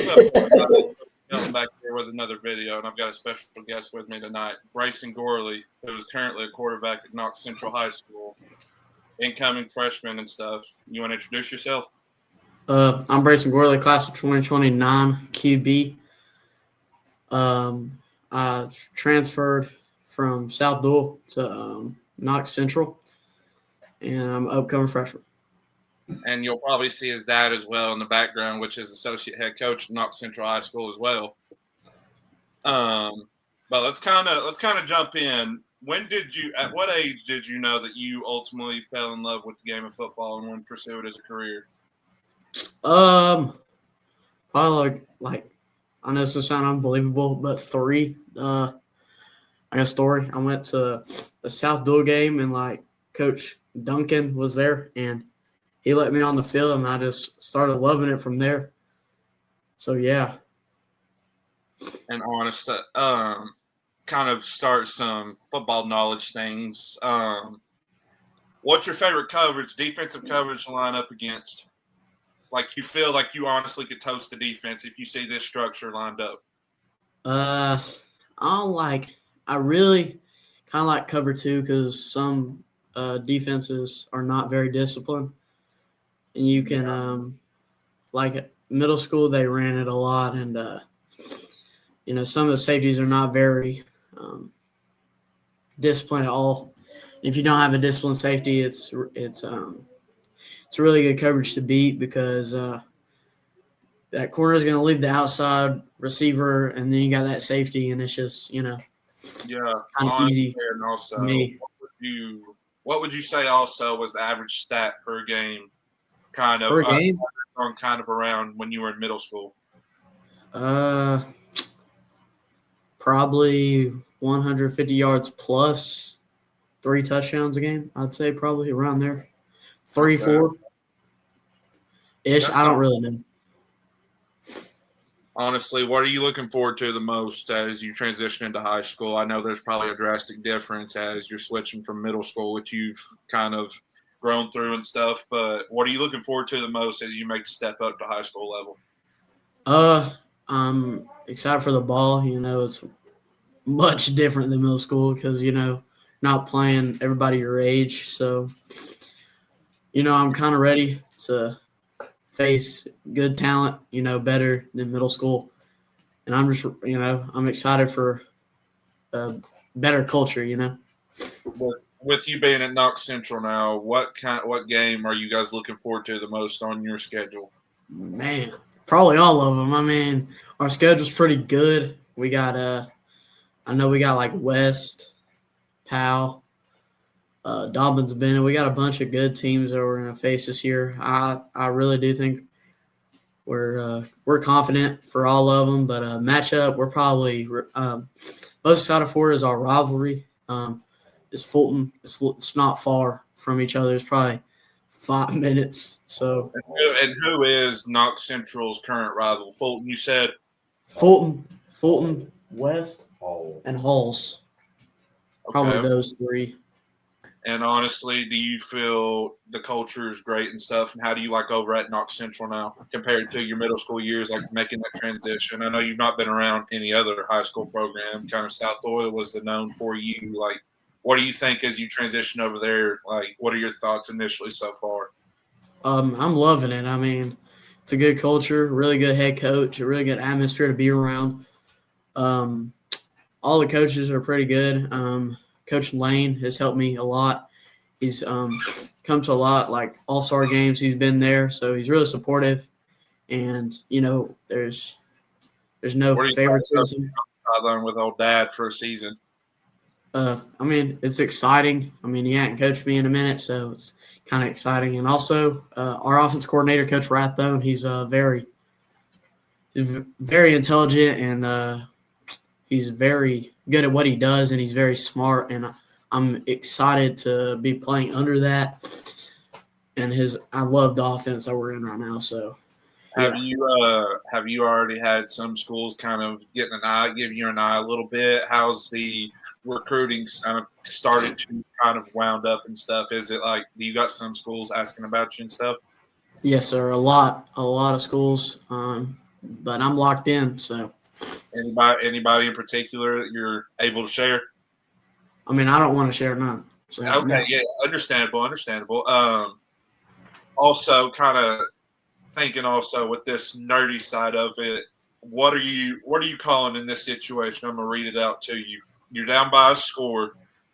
What's up, everybody? I'm back here with another video, and I've got a special guest with me tonight, Braeson Gourley, who is currently a quarterback at Knox Central High School, incoming freshman and stuff. You want to introduce yourself? I'm Braeson Gourley, class of 2029 QB. I transferred from South Dual to Knox Central, and I'm an upcoming freshman. And you'll probably see his dad as well in the background, which is associate head coach at Knox Central High School as well. But let's kind of jump in. At what age did you know that you ultimately fell in love with the game of football and wanted to pursue it as a career? Probably like I know this will sound unbelievable, but 3. I got a story. I went to a South Dual game, and Coach Duncan was there, and he let me on the field, and I just started loving it from there. So yeah. And honestly, kind of start some football knowledge things. What's your favorite coverage, defensive coverage to line up against? Like you feel like you honestly could toast the defense if you see this structure lined up. I really kind of like cover 2 because some defenses are not very disciplined, and you can like middle school they ran it a lot, and some of the safeties are not very disciplined at all. If you don't have a disciplined safety, it's a really good coverage to beat because that corner is going to leave the outside receiver, and then you got that safety, and it's just kind of easy. And also, for me. What would you say also was the average stat per game? Kind of around when you were in middle school. Probably 150 yards plus 3 touchdowns a game. I'd say probably around there, 3, 4 ish. I don't really know. Honestly, what are you looking forward to the most as you transition into high school? I know there's probably a drastic difference as you're switching from middle school, which you've kind of grown through and stuff, but what are you looking forward to the most as you make a step up to high school level? I'm excited for the ball. It's much different than middle school because, not playing everybody your age. So, I'm kind of ready to face good talent, better than middle school. And I'm just, I'm excited for a better culture, With you being at Knox Central now, what game are you guys looking forward to the most on your schedule? Man, probably all of them. I mean, our schedule's pretty good. We got I know we got West, Powell, Dobbins, Bennett. We got a bunch of good teams that we're going to face this year. I really do think we're confident for all of them, but matchup we're probably most excited for is our rivalry. It's Fulton. It's not far from each other. It's probably 5 minutes. So. And who is Knox Central's current rival? Fulton, you said? Fulton, West, and Halls. Probably those 3. And honestly, do you feel the culture is great and stuff? And how do you like over at Knox Central now compared to your middle school years, like making that transition? I know you've not been around any other high school program. Kind of South Doyle was the known for you. Like, what do you think as you transition over there? Like, what are your thoughts initially so far? I'm loving it. I mean, it's a good culture, really good head coach, a really good atmosphere to be around. All the coaches are pretty good. Coach Lane has helped me a lot. He's come to a lot, all-star games. He's been there, so he's really supportive. And, there's no favoritism. Sideline with old dad for a season. I mean, it's exciting. I mean, he hadn't coached me in a minute, so it's kind of exciting. And also, our offense coordinator, Coach Rathbone, he's very intelligent, and he's very good at what he does, and he's very smart. And I'm excited to be playing under that. And I love the offense that we're in right now. So, have you already had some schools kind of give you an eye a little bit? How's the recruiting kind of started to kind of wound up and stuff? Is it do you got some schools asking about you and stuff? Yes, sir. A lot of schools. but I'm locked in. So Anybody in particular that you're able to share? I mean, I don't want to share none. So, Okay, no. yeah, understandable. Also, kind of thinking also with this nerdy side of it, what are you calling in this situation? I'm gonna read it out to you. You're down by a score.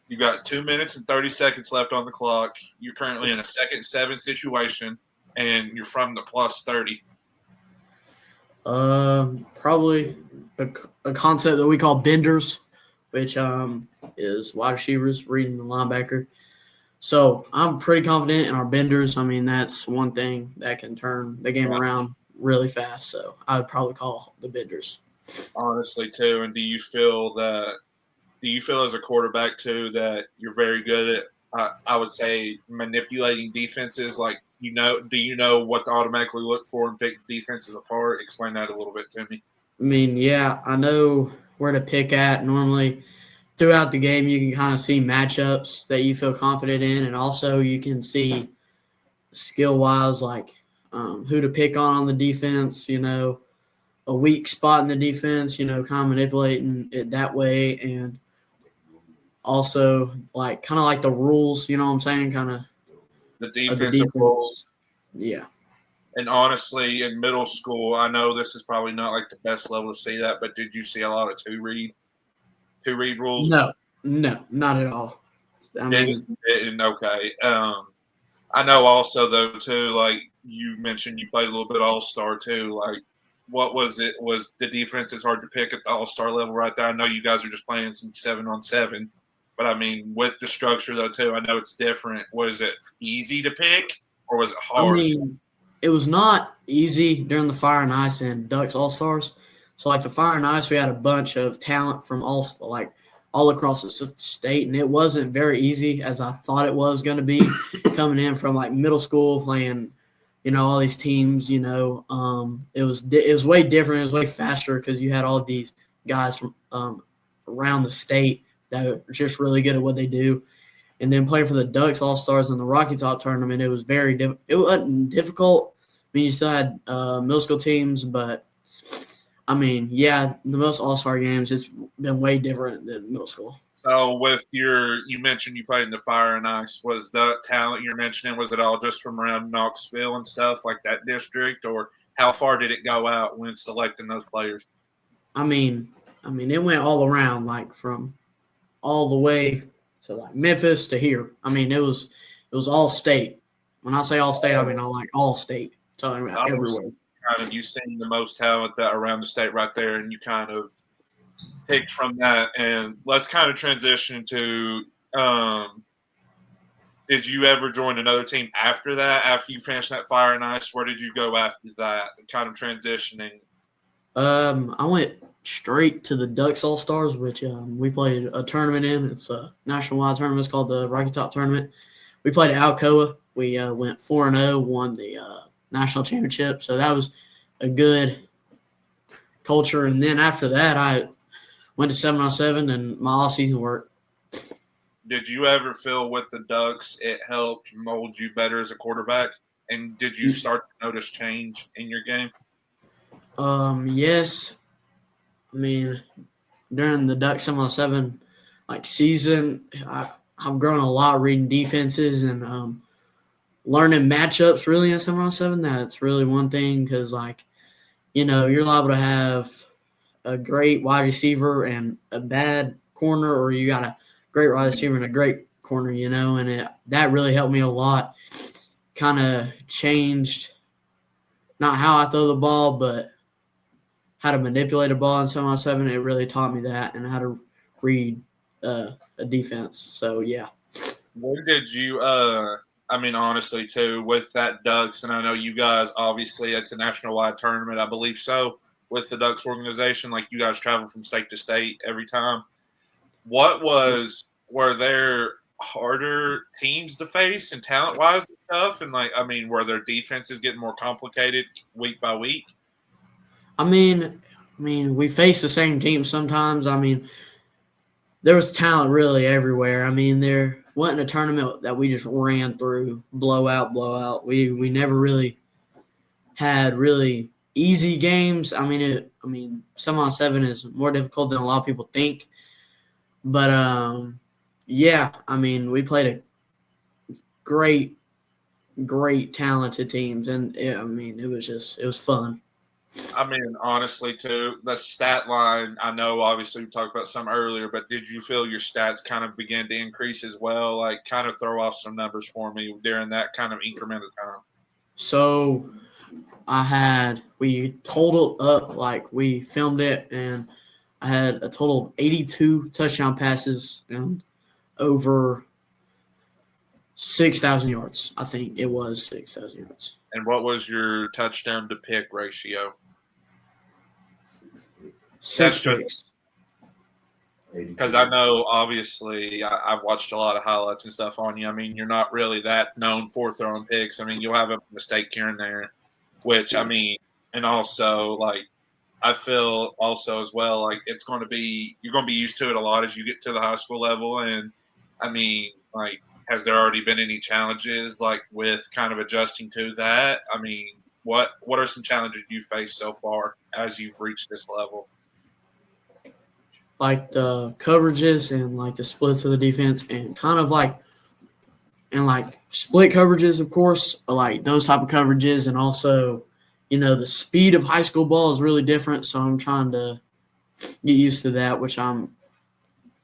You got 2 minutes and 30 seconds left on the clock. You're currently in a 2nd-7 situation, and you're from the +30. Probably a concept that we call benders, which is wide receivers reading the linebacker. So I'm pretty confident in our benders. I mean, that's one thing that can turn the game around really fast. So I would probably call the benders. Honestly, too. And do you feel as a quarterback too that you're very good at, I would say, manipulating defenses? Like, do you know what to automatically look for and pick defenses apart? Explain that a little bit to me. I mean, yeah, I know where to pick at. Normally, throughout the game, you can kind of see matchups that you feel confident in, and also you can see skill-wise, like who to pick on the defense, a weak spot in the defense, kind of manipulating it that way, and also like kind of like the rules, you know what I'm saying, kind of The of the defensive defense. roles. Yeah. And honestly, in middle school, I know this is probably not like the best level to see that, but did you see a lot of two read rules? No, not at all. I mean, didn't okay. I know also though too, like you mentioned, you played a little bit all-star too. Like, what was it? Was the defense is hard to pick at the all-star level right there? I know you guys are just playing some 7-on-7, but I mean with the structure though too, I know it's different. Was it easy to pick or was it I hard? mean, it was not easy during the Fire and Ice and Ducks All-Stars. So, like the Fire and Ice, we had a bunch of talent from all across the state, and it wasn't very easy as I thought it was going to be coming in from like middle school playing, all these teams. It was way different. It was way faster because you had all these guys from around the state that are just really good at what they do. And then playing for the Ducks All-Stars in the Rocky Top tournament, it was it wasn't difficult. I mean, you still had middle school teams, but I mean, yeah, the most All-Star games, it's been way different than middle school. So with you mentioned you played in the Fire and Ice. Was the talent you're mentioning, was it all just from around Knoxville and stuff like that district, or how far did it go out when selecting those players? I mean, it went all around, like from all the way to like Memphis to here. I mean, it was all state. When I say all state, I mean all state. Talking about everywhere. Kind of you seen the most talent that around the state right there, and you kind of picked from that. And let's kind of transition to did you ever join another team after that, after you finished that Fire and Ice? Where did you go after that, kind of transitioning? I went straight to the Ducks All-Stars, which we played a tournament in. It's a national-wide tournament. It's called the Rocky Top Tournament. We played at Alcoa. We went 4-0, won the national championship. So that was a good culture. And then after that, I went to 7-on-7 and my off-season work. Did you ever feel with the Ducks it helped mold you better as a quarterback? And did you start to notice change in your game? Yes. I mean, during the Ducks 7-on-7 season, I've grown a lot reading defenses and learning matchups really in 7-on-7. That's really one thing because, you're liable to have a great wide receiver and a bad corner, or you got a great wide receiver and a great corner, and that really helped me a lot. Kind of changed not how I throw the ball, but how to manipulate a ball in 7-on-7. It really taught me that and how to read a defense. So, yeah. Where did you honestly, too, with that Ducks, and I know you guys, obviously, it's a national-wide tournament, I believe so, with the Ducks organization. Like, you guys travel from state to state every time. Were there harder teams to face and talent-wise and stuff? And, were their defenses getting more complicated week by week? I mean, we face the same team sometimes. I mean, there was talent really everywhere. I mean, there wasn't a tournament that we just ran through blowout. We never really had really easy games. I mean, 7-on-7 is more difficult than a lot of people think. But yeah, I mean, we played a great talented teams, and it was fun. I mean, honestly, too, the stat line, I know obviously we talked about some earlier, but did you feel your stats kind of begin to increase as well? Like, kind of throw off some numbers for me during that kind of increment of time. So we totaled up, like we filmed it, and I had a total of 82 touchdown passes and over 6,000 yards. I think it was 6,000 yards. And what was your touchdown to pick ratio? 6 picks. Because I know, obviously, I've watched a lot of highlights and stuff on you. I mean, you're not really that known for throwing picks. I mean, you'll have a mistake here and there, which, I mean, and also, like, I feel also as well, like, you're going to be used to it a lot as you get to the high school level. And, I mean, like, has there already been any challenges, like, with kind of adjusting to that? I mean, what are some challenges you faced so far as you've reached this level? Like the coverages and like the splits of the defense, and kind of like split coverages, of course, like those type of coverages, and also, the speed of high school ball is really different. So I'm trying to get used to that, which I'm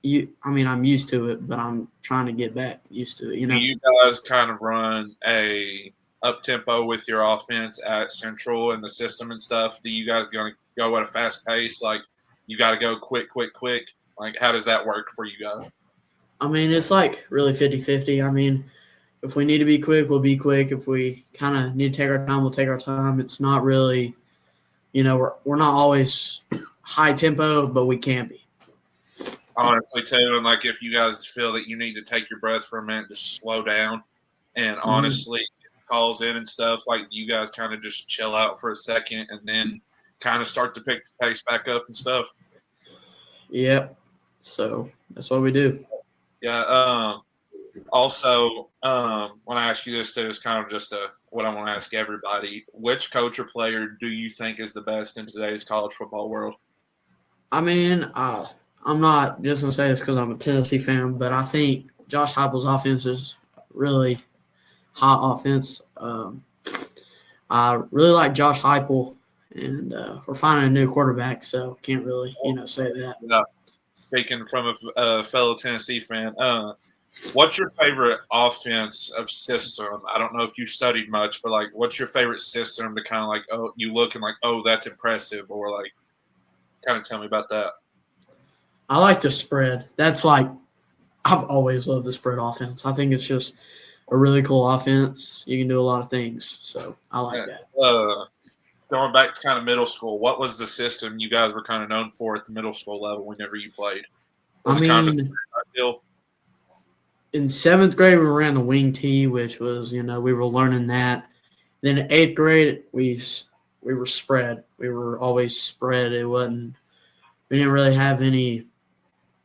used to it, but I'm trying to get back used to it. Do you guys kind of run a up tempo with your offense at Central and the system and stuff? Do you guys going to go at a fast pace? Like, you got to go quick? Like, how does that work for you guys? I mean, it's like really 50-50. I mean, if we need to be quick, we'll be quick. If we kind of need to take our time, we'll take our time. It's not really, we're not always high tempo, but we can be. Honestly, too, and like if you guys feel that you need to take your breath for a minute, just slow down. And honestly, calls in and stuff, like you guys kind of just chill out for a second and then kind of start to pick the pace back up and stuff. Yep. So that's what we do. Yeah. Also, when I ask you this too, it's kind of just what I want to ask everybody. Which coach or player do you think is the best in today's college football world? I mean, I'm not just going to say this because I'm a Tennessee fan, but I think Josh Heupel's offense is really hot offense. I really like Josh Heupel, and we're finding a new quarterback, so can't really, say that. Yeah. Speaking from a fellow Tennessee fan, what's your favorite offensive system? I don't know if you studied much, but like, what's your favorite system to kind of like, oh, you look and like, oh, that's impressive, or like, kind of tell me about that. I like the spread. That's like, I've always loved the spread offense. I think it's just a really cool offense. You can do a lot of things, so I like that. Going back to kind of middle school, what was the system you guys were kind of known for at the middle school level whenever you played? Was it kind of a deal? In 7th grade, we ran the wing tee, which was, we were learning that. Then in 8th grade, we were spread. We were always spread. We didn't really have any,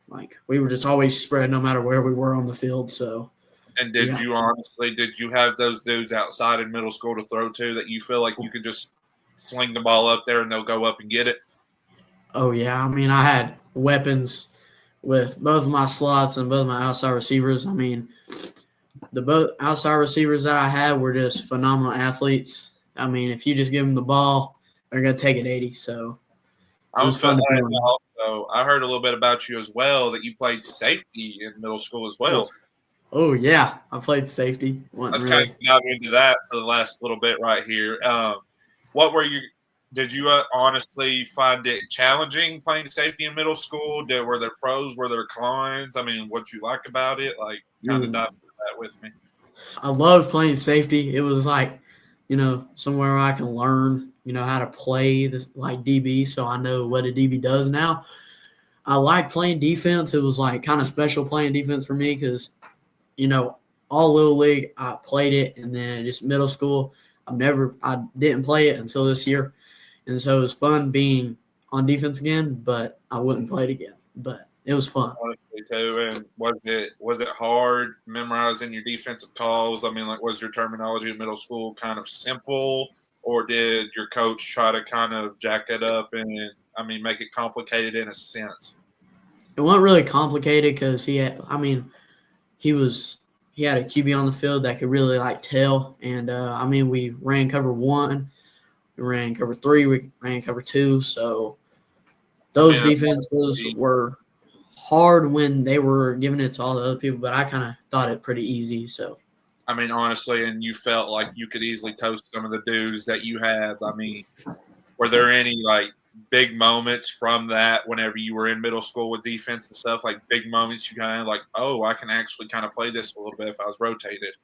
like, we were just always spread no matter where we were on the field. So. And did you have those dudes outside in middle school to throw to that you feel like you could just sling the ball up there and they'll go up and get it? Oh, yeah. I mean, I had weapons with both my slots and both my outside receivers. I mean, the both outside receivers that I had were just phenomenal athletes. I mean, if you just give them the ball, they're going to take it 80. So it was fun to play. Also, I heard a little bit about you as well, that you played safety in middle school as well. Oh, yeah. I played safety. Let's kind of dive into that for the last little bit right here. Did you honestly find it challenging playing safety in middle school? Were there pros? Were there cons? I mean, what'd you like about it? Like, kind of dive into that with me. I loved playing safety. It was like, somewhere I can learn, how to play this like DB, so I know what a DB does now. I like playing defense. It was like kind of special playing defense for me because, all Little League, I played it, and then just middle school, I didn't play it until this year. And so it was fun being on defense again, but I wouldn't play it again. But it was fun. Honestly, too. And was it hard memorizing your defensive calls? I mean, like, was your terminology in middle school kind of simple, or did your coach try to kind of jack it up and, make it complicated in a sense? It wasn't really complicated because he had a QB on the field that could really tell. And we ran cover 1, we ran cover 3, we ran cover 2. So those defenses were hard when they were giving it to all the other people, but I kind of thought it pretty easy. So honestly, and you felt like you could easily toast some of the dudes that you had. Were there any big moments from that whenever you were in middle school with defense and stuff, like big moments you kind of oh, I can actually kind of play this a little bit if I was rotated?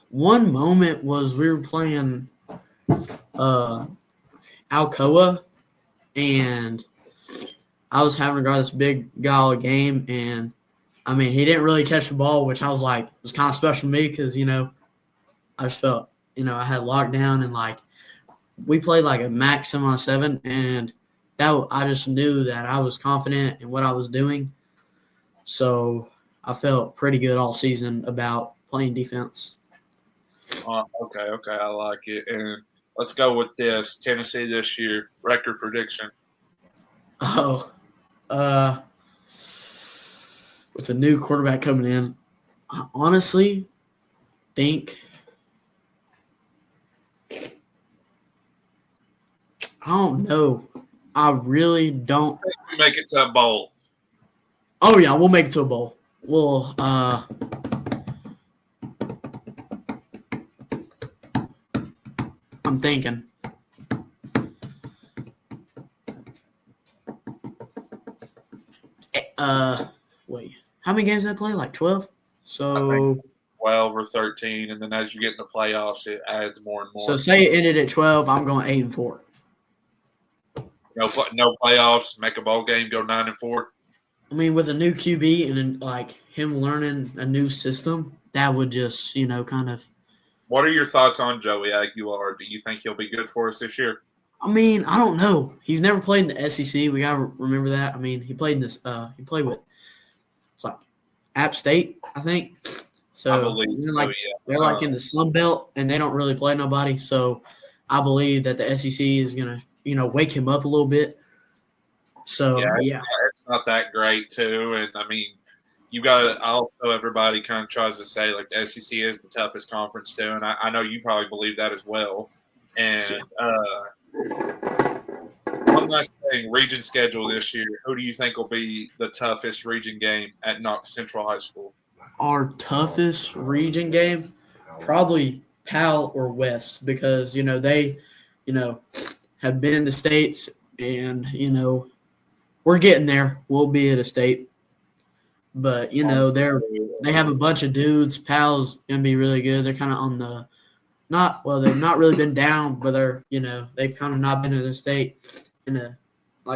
One moment was we were playing Alcoa, and I was having to guard this big guy all game, and he didn't really catch the ball, which I was was kind of special to me because, I just felt, I had lockdown, and we played a max 7-on-7, and I just knew that I was confident in what I was doing. So I felt pretty good all season about playing defense. Okay, I like it. And let's go with this. Tennessee this year, record prediction. With a new quarterback coming in, I honestly think I don't know. I really don't. We make it to a bowl. Oh yeah, we'll make it to a bowl. We'll I'm thinking. Wait. How many games did I play? 12? So 12 or 13, and then as you get in the playoffs, it adds more and more. So say it ended at 12, I'm going 8-4. No playoffs, make a bowl game, go 9-4. With a new QB and then him learning a new system, that would just, kind of. What are your thoughts on Joey Aguilar? Do you think he'll be good for us this year? I don't know. He's never played in the SEC. We gotta remember that. He played in this. He played with App State, I think. So I believe so, yeah. They're in the Sun Belt, and they don't really play nobody. So I believe that the SEC is gonna, wake him up a little bit. So yeah, it's not that great too, and you got to also, everybody kind of tries to say the SEC is the toughest conference too, and I know you probably believe that as well. And one last thing, region schedule this year. Who do you think will be the toughest region game at Knox Central High School? Our toughest region game, probably Pal or West, because they, have been in the states, and we're getting there. We'll be at a state. But, they have a bunch of dudes. Pal's going to be really good. They're kind of on the they've not really been down, but they're, they've kind of not been in the state in a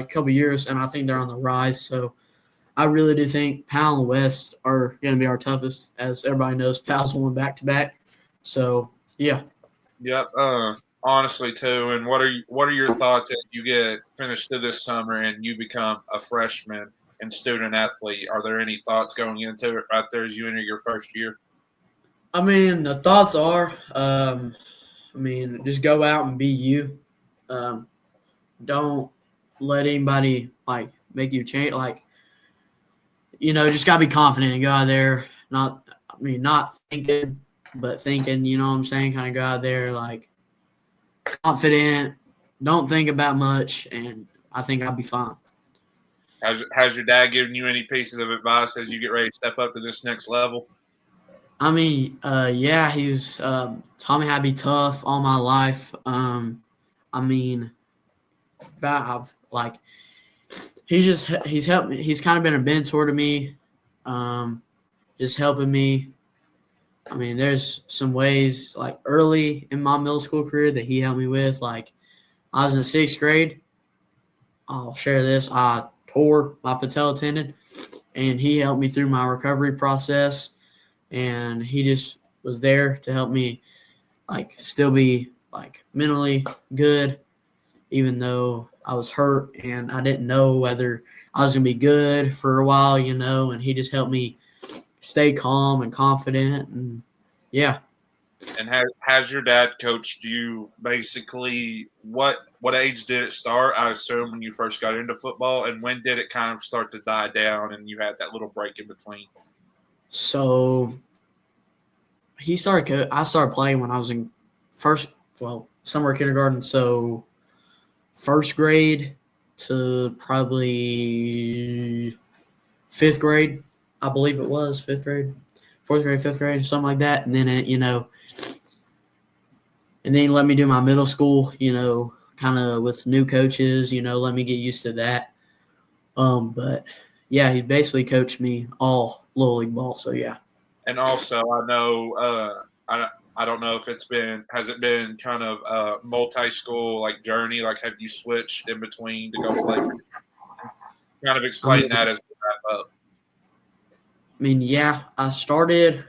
couple of years, and I think they're on the rise. So I really do think Pal and West are going to be our toughest. As everybody knows, Pal's won back-to-back. So, yeah. Yep. Honestly, too. And what are your thoughts if you get finished through this summer and you become a freshman and student athlete? Are there any thoughts going into it right there as you enter your first year? The thoughts are, just go out and be you. Don't let anybody make you change. Just gotta be confident and go out there. Not thinking, but thinking. You know what I'm saying? Kind of go out there confident. Don't think about much, and I think I'll be fine. Has your dad given you any pieces of advice as you get ready to step up to this next level? Yeah, he's taught me how to be tough all my life. He's helped me. He's kind of been a mentor to me, just helping me. There's some ways early in my middle school career that he helped me with. I was in 6th grade. I'll share this. I tore my patella tendon, and he helped me through my recovery process. And he just was there to help me, still be mentally good, even though I was hurt and I didn't know whether I was gonna be good for a while, And he just helped me stay calm and confident, and yeah. And has your dad coached you basically what age did it start? I assume when you first got into football, and when did it kind of start to die down and you had that little break in between? So I started playing when I was in summer kindergarten. So first grade to probably fifth grade, I believe it was fifth grade, fourth grade, fifth grade, something like that. And then and then he let me do my middle school, kind of with new coaches, let me get used to that. But yeah, he basically coached me all little league ball. So yeah. And also, I know I don't know if has it been kind of a multi-school like journey? Like, have you switched in between to go play? Kind of I explain mean, that as we wrap up. yeah, I started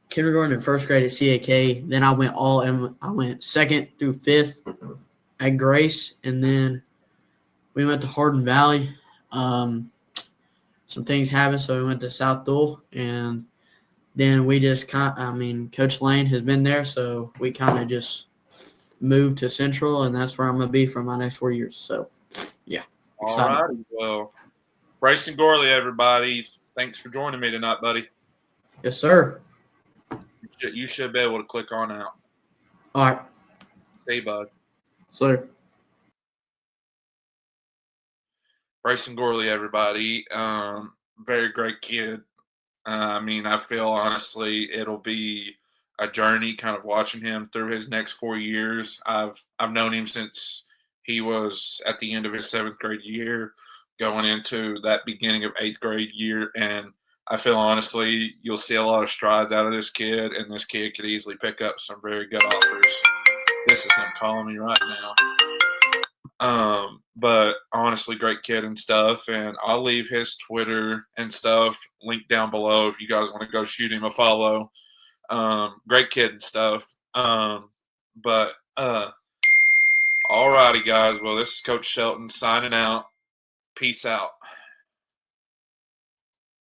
kindergarten and first grade at CAK. Then I went second through fifth at Grace, and then we went to Hardin Valley. Some things happened, so we went to South Dual, and then we just Coach Lane has been there, so we kind of just moved to Central, and that's where I'm gonna be for my next 4 years. So, yeah, excited. All righty. Well, Braeson Gourley, everybody. Thanks for joining me tonight, buddy. Yes, sir. You should be able to click on out. All right. See you, bud. Sir. Braeson Gourley, everybody. Very great kid. I feel honestly it'll be a journey kind of watching him through his next 4 years. I've known him since he was at the end of his 7th grade year, going into that beginning of 8th grade year, and I feel honestly you'll see a lot of strides out of this kid, and this kid could easily pick up some very good offers. This is him calling me right now. But honestly, great kid and stuff. And I'll leave his Twitter and stuff linked down below if you guys want to go shoot him a follow. Great kid and stuff. But all righty, guys. Well, this is Coach Shelton signing out. Peace out.